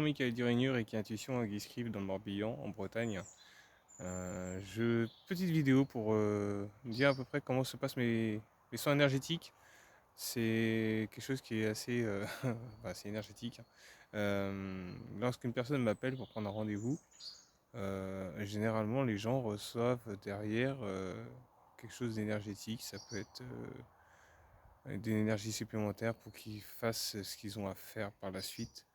Jean-Michel Durigneux, Reiki Intuition à Guiscrive dans le Morbihan, en Bretagne. Petite vidéo pour dire à peu près comment se passent mes soins énergétiques. C'est quelque chose qui est assez c'est énergétique. Lorsqu'une personne m'appelle pour prendre un rendez-vous, généralement les gens reçoivent derrière quelque chose d'énergétique. Ça peut être d'une énergie supplémentaire pour qu'ils fassent ce qu'ils ont à faire par la suite.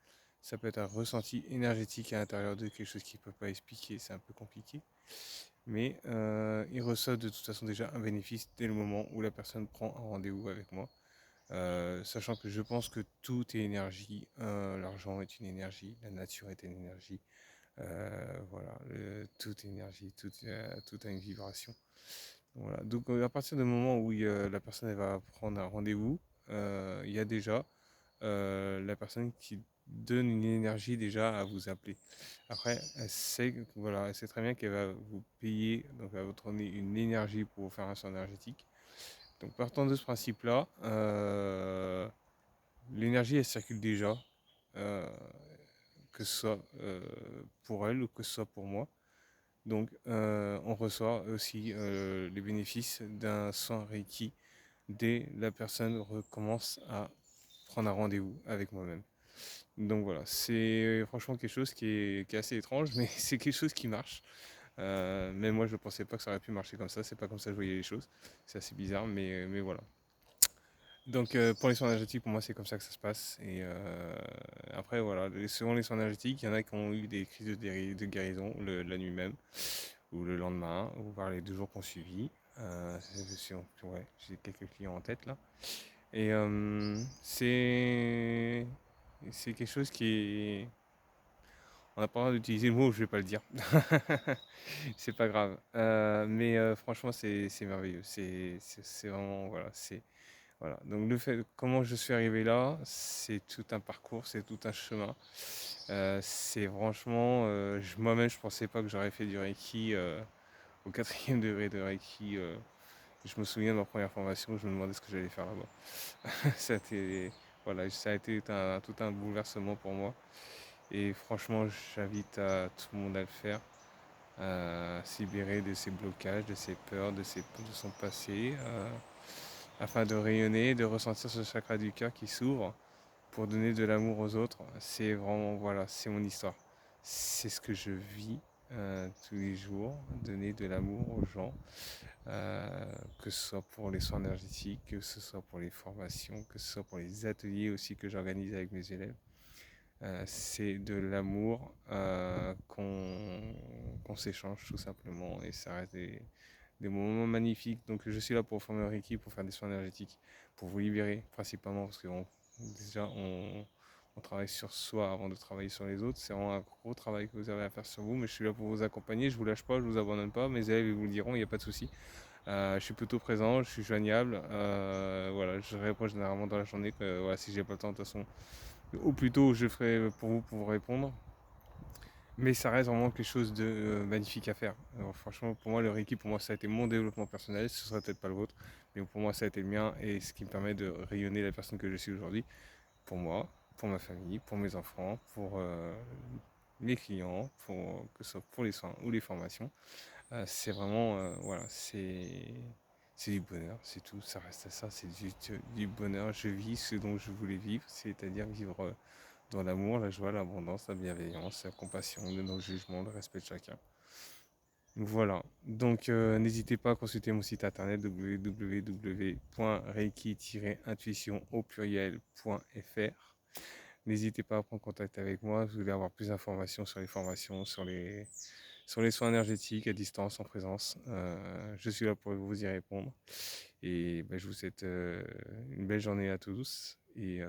Ça peut être un ressenti énergétique à l'intérieur de quelque chose qu'ils ne peuvent pas expliquer, c'est un peu compliqué. Mais ils reçoivent de toute façon déjà un bénéfice dès le moment où la personne prend un rendez-vous avec moi. Sachant que je pense que tout est énergie, l'argent est une énergie, la nature est une énergie, voilà, tout est énergie, tout a une vibration. Voilà. Donc à partir du moment où la personne elle va prendre un rendez-vous, il y a déjà la personne qui donne une énergie déjà à vous appeler. Après, voilà, elle sait très bien qu'elle va vous payer, donc elle va vous donner une énergie pour vous faire un soin énergétique. Donc partant de ce principe-là, l'énergie elle circule déjà, euh, que ce soit pour elle ou que ce soit pour moi. Donc on reçoit aussi les bénéfices d'un soin Reiki dès la personne recommence à prendre un rendez-vous avec moi-même. Donc voilà, c'est franchement quelque chose qui est assez étrange, mais c'est quelque chose qui marche. Mais moi, je ne pensais pas que ça aurait pu marcher comme ça. C'est pas comme ça que je voyais les choses. C'est assez bizarre, mais voilà. Donc pour les soins énergétiques, pour moi, c'est comme ça que ça se passe. Et après, voilà, selon les soins énergétiques, il y en a qui ont eu des crises de guérison la nuit même, ou le lendemain, ou par les 2 jours qu'on suivit. Ouais, j'ai quelques clients en tête là. Et c'est quelque chose qui est... On n'a pas le droit d'utiliser le mot, je vais pas le dire. C'est pas grave. Mais franchement, c'est merveilleux. C'est vraiment... Voilà, voilà. Donc le fait, comment je suis arrivé là, c'est tout un parcours, c'est tout un chemin. C'est franchement... moi-même, je pensais pas que j'aurais fait du Reiki au 4e degré de Reiki. Je me souviens de ma première formation, je me demandais ce que j'allais faire là-bas. ça a été, voilà, ça a été tout un bouleversement pour moi. Et franchement, j'invite tout le monde à le faire, à se libérer de ses blocages, de ses peurs, de son passé, afin de rayonner, de ressentir ce chakra du cœur qui s'ouvre pour donner de l'amour aux autres. C'est vraiment, voilà, c'est mon histoire. C'est ce que je vis tous les jours, donner de l'amour aux gens, que ce soit pour les soins énergétiques, que ce soit pour les formations, que ce soit pour les ateliers aussi que j'organise avec mes élèves. C'est de l'amour qu'on s'échange tout simplement et ça reste des moments magnifiques. Donc je suis là pour former Reiki, pour faire des soins énergétiques, pour vous libérer principalement parce que déjà on travaille sur soi avant de travailler sur les autres. C'est vraiment un gros travail que vous avez à faire sur vous, mais je suis là pour vous accompagner. Je vous lâche pas, je vous abandonne pas. Mes élèves ils vous le diront, il n'y a pas de souci. Je suis plutôt présent, je suis joignable. Voilà, je réponds généralement dans la journée. Voilà, si j'ai pas le temps, de toute façon, au plus tôt je ferai pour vous répondre. Mais ça reste vraiment quelque chose de magnifique à faire. Alors, franchement, pour moi, le Reiki, pour moi, ça a été mon développement personnel. Ce sera peut-être pas le vôtre, mais pour moi, ça a été le mien et ce qui me permet de rayonner la personne que je suis aujourd'hui. Pour moi, pour ma famille, pour mes enfants, pour mes clients, que ce soit pour les soins ou les formations. C'est vraiment, voilà, c'est du bonheur, c'est tout. Ça reste à ça, c'est du bonheur. Je vis ce dont je voulais vivre, c'est-à-dire vivre dans l'amour, la joie, l'abondance, la bienveillance, la compassion, le non-jugement, le respect de chacun. Voilà, donc n'hésitez pas à consulter mon site internet www.reiki-intuition au pluriel.fr. N'hésitez pas à prendre contact avec moi, vous voulez avoir plus d'informations sur les formations, sur les soins énergétiques à distance, en présence. Je suis là pour vous y répondre. Et ben, je vous souhaite une belle journée à tous et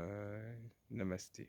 namasté.